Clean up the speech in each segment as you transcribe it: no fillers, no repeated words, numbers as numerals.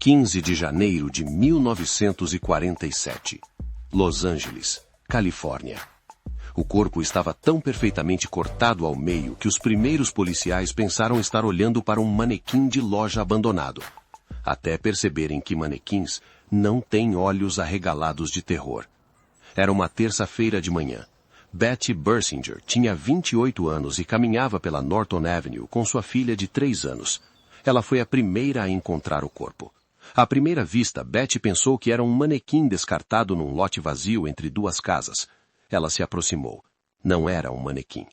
15 de janeiro de 1947. Los Angeles, Califórnia. O corpo estava tão perfeitamente cortado ao meio que os primeiros policiais pensaram estar olhando para um manequim de loja abandonado, até perceberem que manequins não têm olhos arregalados de terror. Era uma terça-feira de manhã. Betty Bersinger tinha 28 anos e caminhava pela Norton Avenue com sua filha de 3 anos. Ela foi a primeira a encontrar o corpo. À primeira vista, Betty pensou que era um manequim descartado num lote vazio entre duas casas. Ela se aproximou. Não era um manequim.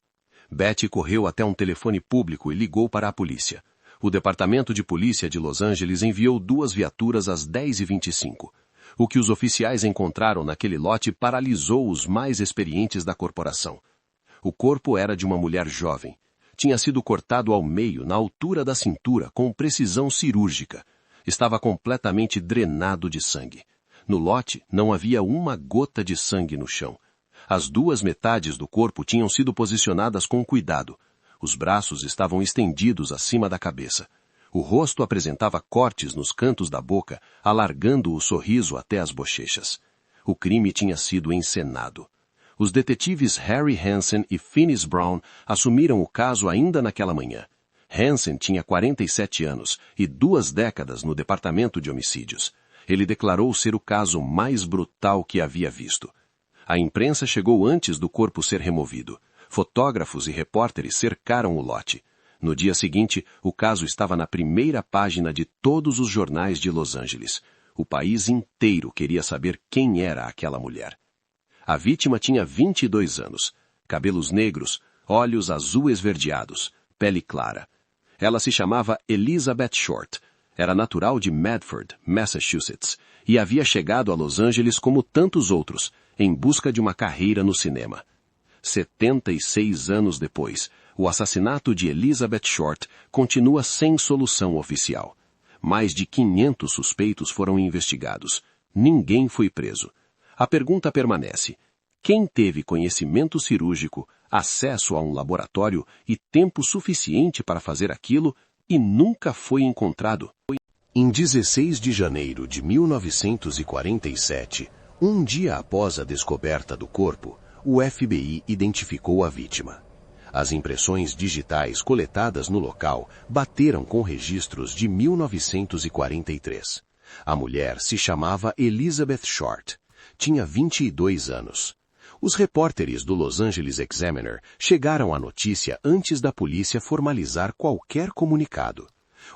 Betty correu até um telefone público e ligou para a polícia. O Departamento de Polícia de Los Angeles enviou 2 viaturas às 10h25. O que os oficiais encontraram naquele lote paralisou os mais experientes da corporação. O corpo era de uma mulher jovem. Tinha sido cortado ao meio, na altura da cintura, com precisão cirúrgica. Estava completamente drenado de sangue. No lote, não havia uma gota de sangue no chão. As 2 metades do corpo tinham sido posicionadas com cuidado. Os braços estavam estendidos acima da cabeça. O rosto apresentava cortes nos cantos da boca, alargando o sorriso até as bochechas. O crime tinha sido encenado. Os detetives Harry Hansen e Finis Brown assumiram o caso ainda naquela manhã. Hansen tinha 47 anos e 2 décadas no departamento de homicídios. Ele declarou ser o caso mais brutal que havia visto. A imprensa chegou antes do corpo ser removido. Fotógrafos e repórteres cercaram o lote. No dia seguinte, o caso estava na primeira página de todos os jornais de Los Angeles. O país inteiro queria saber quem era aquela mulher. A vítima tinha 22 anos, cabelos negros, olhos azul esverdeados, pele clara. Ela se chamava Elizabeth Short, era natural de Medford, Massachusetts, e havia chegado a Los Angeles como tantos outros, em busca de uma carreira no cinema. 76 anos depois, o assassinato de Elizabeth Short continua sem solução oficial. Mais de 500 suspeitos foram investigados. Ninguém foi preso. A pergunta permanece: quem teve conhecimento cirúrgico, acesso a um laboratório e tempo suficiente para fazer aquilo e nunca foi encontrado? Em 16 de janeiro de 1947, um dia após a descoberta do corpo, o FBI identificou a vítima. As impressões digitais coletadas no local bateram com registros de 1943. A mulher se chamava Elizabeth Short. Tinha 22 anos. Os repórteres do Los Angeles Examiner chegaram à notícia antes da polícia formalizar qualquer comunicado.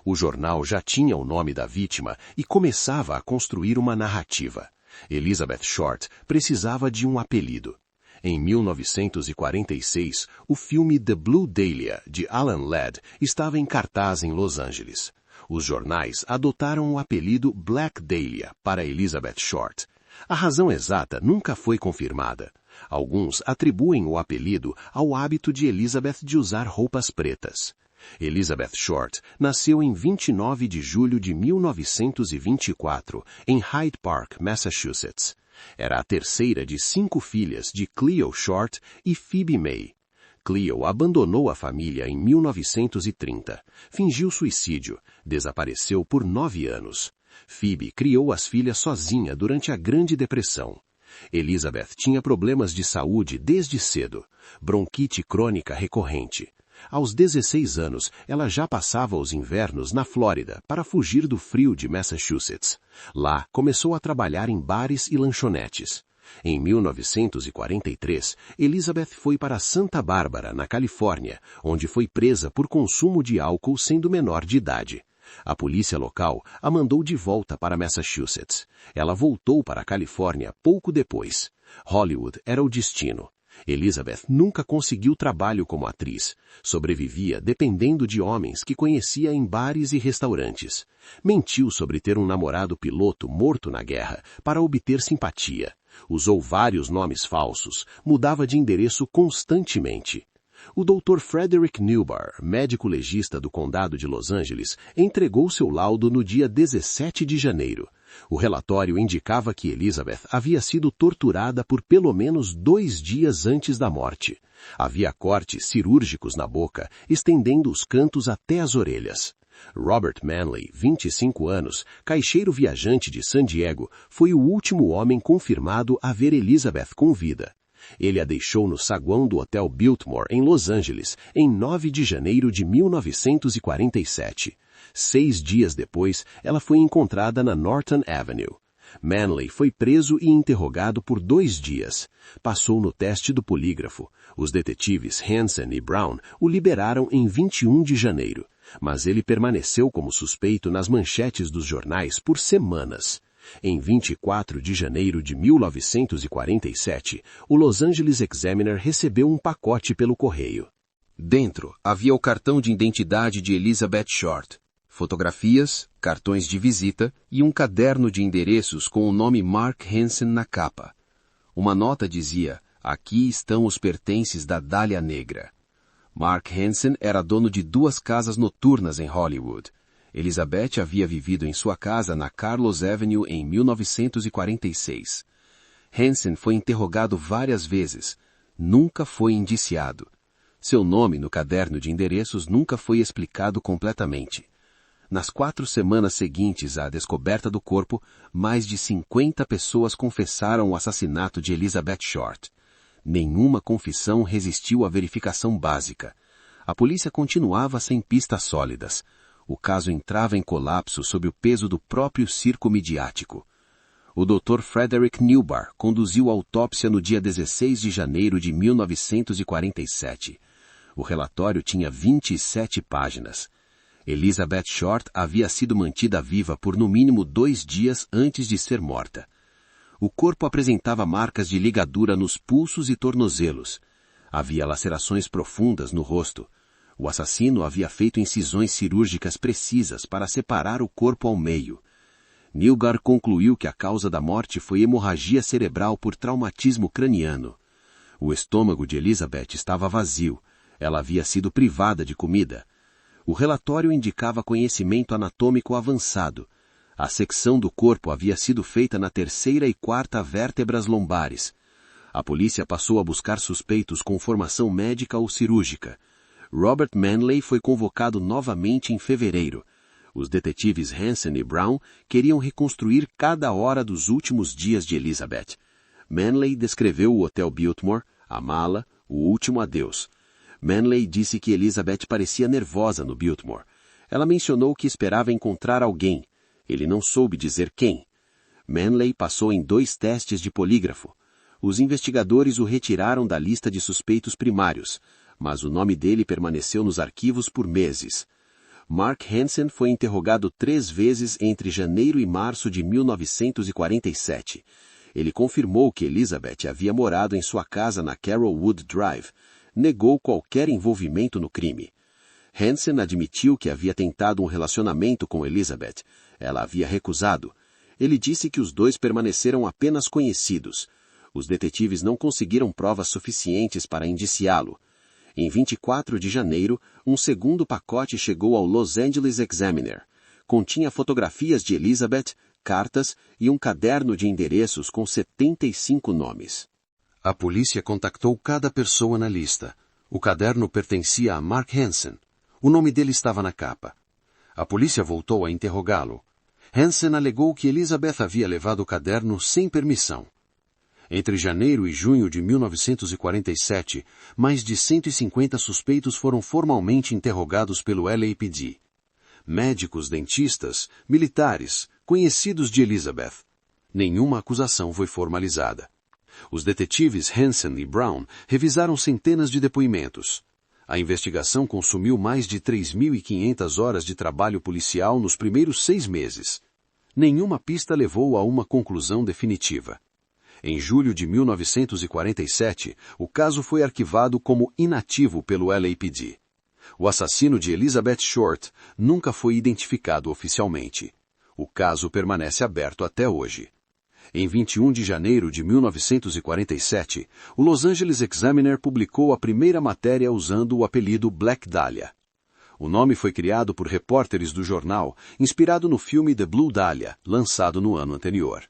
O jornal já tinha o nome da vítima e começava a construir uma narrativa. Elizabeth Short precisava de um apelido. Em 1946, o filme The Blue Dahlia, de Alan Ladd, estava em cartaz em Los Angeles. Os jornais adotaram o apelido Black Dahlia para Elizabeth Short. A razão exata nunca foi confirmada. Alguns atribuem o apelido ao hábito de Elizabeth de usar roupas pretas. Elizabeth Short nasceu em 29 de julho de 1924, em Hyde Park, Massachusetts. Era a terceira de 5 filhas de Cleo Short e Phoebe May. Cleo abandonou a família em 1930, fingiu suicídio, desapareceu por 9 anos. Phoebe criou as filhas sozinha durante a Grande Depressão. Elizabeth tinha problemas de saúde desde cedo, bronquite crônica recorrente. Aos 16 anos, ela já passava os invernos na Flórida para fugir do frio de Massachusetts. Lá, começou a trabalhar em bares e lanchonetes. Em 1943, Elizabeth foi para Santa Bárbara, na Califórnia, onde foi presa por consumo de álcool sendo menor de idade. A polícia local a mandou de volta para Massachusetts. Ela voltou para a Califórnia pouco depois. Hollywood era o destino. Elizabeth nunca conseguiu trabalho como atriz. Sobrevivia dependendo de homens que conhecia em bares e restaurantes. Mentiu sobre ter um namorado piloto morto na guerra para obter simpatia. Usou vários nomes falsos, mudava de endereço constantemente. O Dr. Frederick Newbar, médico legista do condado de Los Angeles, entregou seu laudo no dia 17 de janeiro. O relatório indicava que Elizabeth havia sido torturada por pelo menos 2 dias antes da morte. Havia cortes cirúrgicos na boca, estendendo os cantos até as orelhas. Robert Manley, 25 anos, caixeiro viajante de San Diego, foi o último homem confirmado a ver Elizabeth com vida. Ele a deixou no saguão do Hotel Biltmore, em Los Angeles, em 9 de janeiro de 1947. 6 dias depois, ela foi encontrada na Norton Avenue. Manley foi preso e interrogado por 2 dias. Passou no teste do polígrafo. Os detetives Hansen e Brown o liberaram em 21 de janeiro. Mas ele permaneceu como suspeito nas manchetes dos jornais por semanas. Em 24 de janeiro de 1947, o Los Angeles Examiner recebeu um pacote pelo correio. Dentro havia o cartão de identidade de Elizabeth Short, fotografias, cartões de visita e um caderno de endereços com o nome Mark Hansen na capa. Uma nota dizia: "Aqui estão os pertences da Dália Negra." Mark Hansen era dono de 2 casas noturnas em Hollywood. Elizabeth havia vivido em sua casa na Carlos Avenue em 1946. Hansen foi interrogado várias vezes. Nunca foi indiciado. Seu nome no caderno de endereços nunca foi explicado completamente. Nas 4 semanas seguintes à descoberta do corpo, mais de 50 pessoas confessaram o assassinato de Elizabeth Short. Nenhuma confissão resistiu à verificação básica. A polícia continuava sem pistas sólidas. O caso entrava em colapso sob o peso do próprio circo midiático. O Dr. Frederick Newbar conduziu a autópsia no dia 16 de janeiro de 1947. O relatório tinha 27 páginas. Elizabeth Short havia sido mantida viva por no mínimo 2 dias antes de ser morta. O corpo apresentava marcas de ligadura nos pulsos e tornozelos. Havia lacerações profundas no rosto. O assassino havia feito incisões cirúrgicas precisas para separar o corpo ao meio. Newgar concluiu que a causa da morte foi hemorragia cerebral por traumatismo craniano. O estômago de Elizabeth estava vazio. Ela havia sido privada de comida. O relatório indicava conhecimento anatômico avançado. A secção do corpo havia sido feita na 3ª e 4ª vértebras lombares. A polícia passou a buscar suspeitos com formação médica ou cirúrgica. Robert Manley foi convocado novamente em fevereiro. Os detetives Hansen e Brown queriam reconstruir cada hora dos últimos dias de Elizabeth. Manley descreveu o Hotel Biltmore, a mala, o último adeus. Manley disse que Elizabeth parecia nervosa no Biltmore. Ela mencionou que esperava encontrar alguém. Ele não soube dizer quem. Manley passou em 2 testes de polígrafo. Os investigadores o retiraram da lista de suspeitos primários, mas o nome dele permaneceu nos arquivos por meses. Mark Hansen foi interrogado 3 vezes entre janeiro e março de 1947. Ele confirmou que Elizabeth havia morado em sua casa na Carrollwood Drive. Negou qualquer envolvimento no crime. Hansen admitiu que havia tentado um relacionamento com Elizabeth. Ela havia recusado. Ele disse que os dois permaneceram apenas conhecidos. Os detetives não conseguiram provas suficientes para indiciá-lo. Em 24 de janeiro, um segundo pacote chegou ao Los Angeles Examiner. Continha fotografias de Elizabeth, cartas e um caderno de endereços com 75 nomes. A polícia contactou cada pessoa na lista. O caderno pertencia a Mark Hansen. O nome dele estava na capa. A polícia voltou a interrogá-lo. Hansen alegou que Elizabeth havia levado o caderno sem permissão. Entre janeiro e junho de 1947, mais de 150 suspeitos foram formalmente interrogados pelo LAPD. Médicos, dentistas, militares, conhecidos de Elizabeth. Nenhuma acusação foi formalizada. Os detetives Hansen e Brown revisaram centenas de depoimentos. A investigação consumiu mais de 3.500 horas de trabalho policial nos primeiros 6 meses. Nenhuma pista levou a uma conclusão definitiva. Em julho de 1947, o caso foi arquivado como inativo pelo LAPD. O assassino de Elizabeth Short nunca foi identificado oficialmente. O caso permanece aberto até hoje. Em 21 de janeiro de 1947, o Los Angeles Examiner publicou a primeira matéria usando o apelido Black Dahlia. O nome foi criado por repórteres do jornal, inspirado no filme The Blue Dahlia, lançado no ano anterior.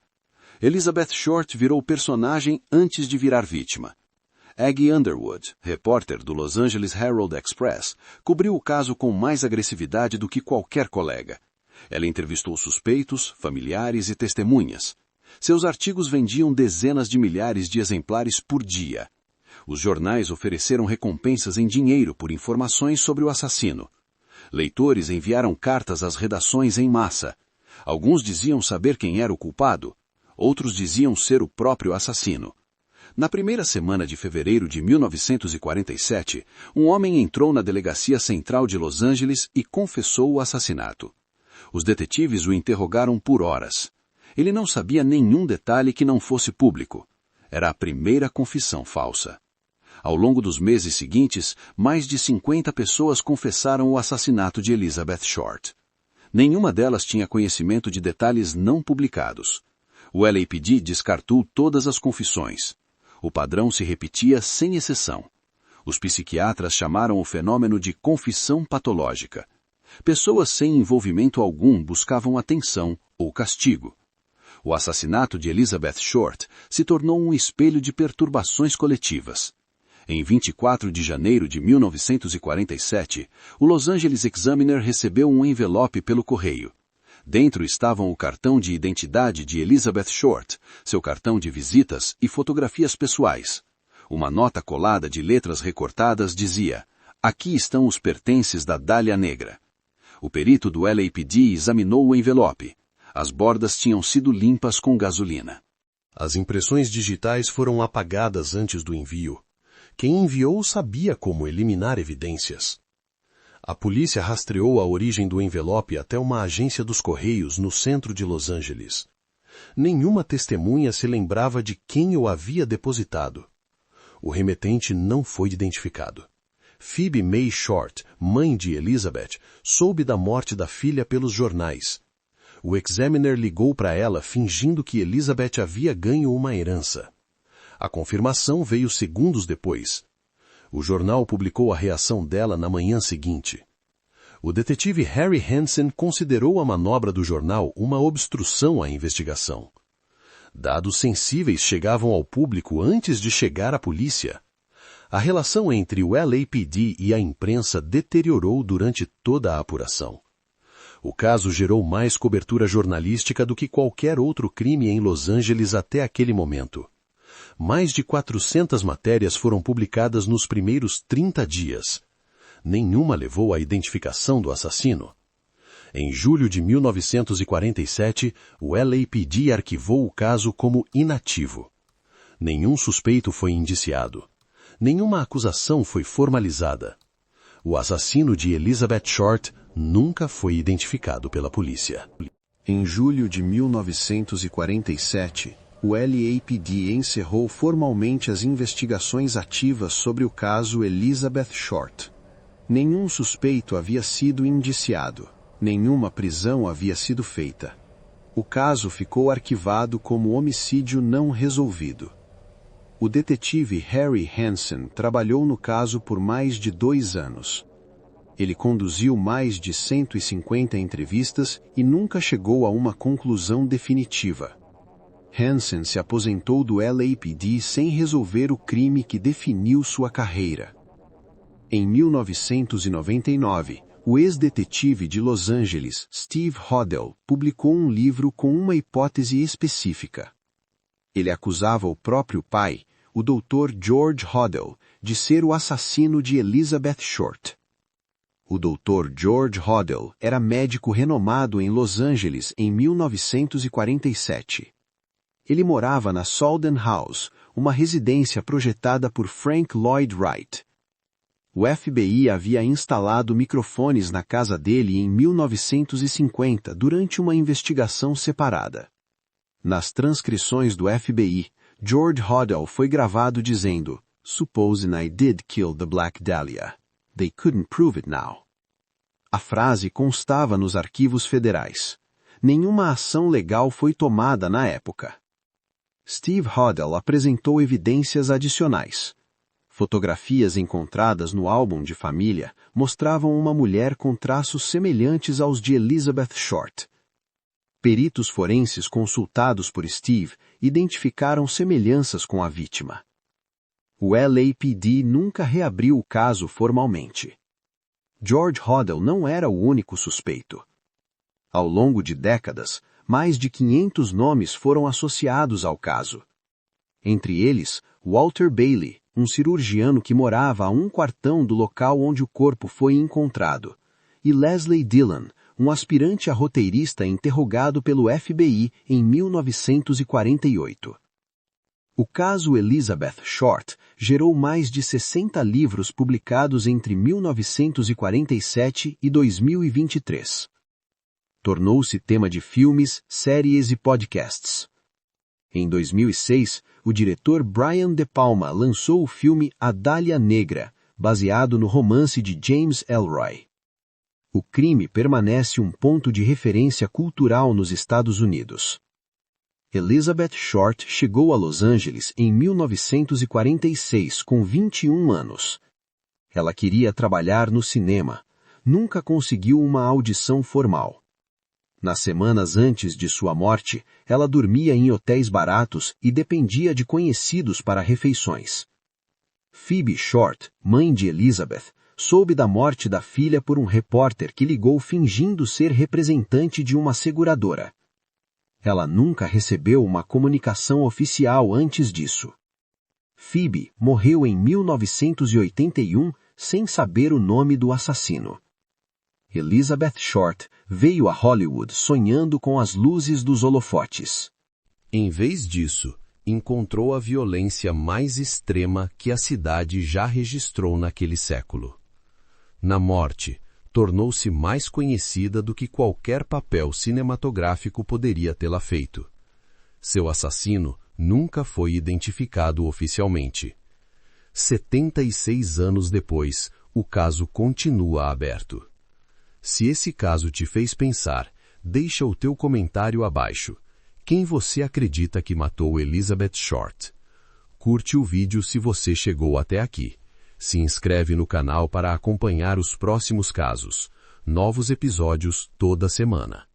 Elizabeth Short virou personagem antes de virar vítima. Aggie Underwood, repórter do Los Angeles Herald Express, cobriu o caso com mais agressividade do que qualquer colega. Ela entrevistou suspeitos, familiares e testemunhas. Seus artigos vendiam dezenas de milhares de exemplares por dia. Os jornais ofereceram recompensas em dinheiro por informações sobre o assassino. Leitores enviaram cartas às redações em massa. Alguns diziam saber quem era o culpado. Outros diziam ser o próprio assassino. Na primeira semana de fevereiro de 1947, um homem entrou na Delegacia Central de Los Angeles e confessou o assassinato. Os detetives o interrogaram por horas. Ele não sabia nenhum detalhe que não fosse público. Era a primeira confissão falsa. Ao longo dos meses seguintes, mais de 50 pessoas confessaram o assassinato de Elizabeth Short. Nenhuma delas tinha conhecimento de detalhes não publicados. O LAPD descartou todas as confissões. O padrão se repetia sem exceção. Os psiquiatras chamaram o fenômeno de confissão patológica. Pessoas sem envolvimento algum buscavam atenção ou castigo. O assassinato de Elizabeth Short se tornou um espelho de perturbações coletivas. Em 24 de janeiro de 1947, o Los Angeles Examiner recebeu um envelope pelo correio. Dentro estavam o cartão de identidade de Elizabeth Short, seu cartão de visitas e fotografias pessoais. Uma nota colada de letras recortadas dizia: "Aqui estão os pertences da Dália Negra." O perito do LAPD examinou o envelope. As bordas tinham sido limpas com gasolina. As impressões digitais foram apagadas antes do envio. Quem enviou sabia como eliminar evidências. A polícia rastreou a origem do envelope até uma agência dos Correios no centro de Los Angeles. Nenhuma testemunha se lembrava de quem o havia depositado. O remetente não foi identificado. Phoebe May Short, mãe de Elizabeth, soube da morte da filha pelos jornais. O Examiner ligou para ela fingindo que Elizabeth havia ganho uma herança. A confirmação veio segundos depois. O jornal publicou a reação dela na manhã seguinte. O detetive Harry Hansen considerou a manobra do jornal uma obstrução à investigação. Dados sensíveis chegavam ao público antes de chegar à polícia. A relação entre o LAPD e a imprensa deteriorou durante toda a apuração. O caso gerou mais cobertura jornalística do que qualquer outro crime em Los Angeles até aquele momento. Mais de 400 matérias foram publicadas nos primeiros 30 dias. Nenhuma levou à identificação do assassino. Em julho de 1947, o LAPD arquivou o caso como inativo. Nenhum suspeito foi indiciado. Nenhuma acusação foi formalizada. O assassino de Elizabeth Short nunca foi identificado pela polícia. Em julho de 1947, o LAPD encerrou formalmente as investigações ativas sobre o caso Elizabeth Short. Nenhum suspeito havia sido indiciado. Nenhuma prisão havia sido feita. O caso ficou arquivado como homicídio não resolvido. O detetive Harry Hansen trabalhou no caso por mais de 2 anos. Ele conduziu mais de 150 entrevistas e nunca chegou a uma conclusão definitiva. Hansen se aposentou do LAPD sem resolver o crime que definiu sua carreira. Em 1999, o ex-detetive de Los Angeles, Steve Hodel, publicou um livro com uma hipótese específica. Ele acusava o próprio pai, o Dr. George Hodel, de ser o assassino de Elizabeth Short. O Dr. George Hodel era médico renomado em Los Angeles em 1947. Ele morava na Salden House, uma residência projetada por Frank Lloyd Wright. O FBI havia instalado microfones na casa dele em 1950 durante uma investigação separada. Nas transcrições do FBI, George Hodel foi gravado dizendo: "Supposing I did kill the Black Dahlia. They couldn't prove it now." A frase constava nos arquivos federais. Nenhuma ação legal foi tomada na época. Steve Hodel apresentou evidências adicionais. Fotografias encontradas no álbum de família mostravam uma mulher com traços semelhantes aos de Elizabeth Short. Peritos forenses consultados por Steve identificaram semelhanças com a vítima. O LAPD nunca reabriu o caso formalmente. George Hodel não era o único suspeito. Ao longo de décadas, mais de 500 nomes foram associados ao caso. Entre eles, Walter Bailey, um cirurgiano que morava a um quartão do local onde o corpo foi encontrado, e Leslie Dillon, um aspirante a roteirista interrogado pelo FBI em 1948. O caso Elizabeth Short gerou mais de 60 livros publicados entre 1947 e 2023. Tornou-se tema de filmes, séries e podcasts. Em 2006, o diretor Brian De Palma lançou o filme A Dália Negra, baseado no romance de James Ellroy. O crime permanece um ponto de referência cultural nos Estados Unidos. Elizabeth Short chegou a Los Angeles em 1946 com 21 anos. Ela queria trabalhar no cinema. Nunca conseguiu uma audição formal. Nas semanas antes de sua morte, ela dormia em hotéis baratos e dependia de conhecidos para refeições. Phoebe Short, mãe de Elizabeth, soube da morte da filha por um repórter que ligou fingindo ser representante de uma seguradora. Ela nunca recebeu uma comunicação oficial antes disso. Phoebe morreu em 1981 sem saber o nome do assassino. Elizabeth Short veio a Hollywood sonhando com as luzes dos holofotes. Em vez disso, encontrou a violência mais extrema que a cidade já registrou naquele século. Na morte, tornou-se mais conhecida do que qualquer papel cinematográfico poderia tê-la feito. Seu assassino nunca foi identificado oficialmente. 76 anos depois, o caso continua aberto. Se esse caso te fez pensar, deixa o teu comentário abaixo. Quem você acredita que matou Elizabeth Short? Curte o vídeo se você chegou até aqui. Se inscreve no canal para acompanhar os próximos casos. Novos episódios toda semana.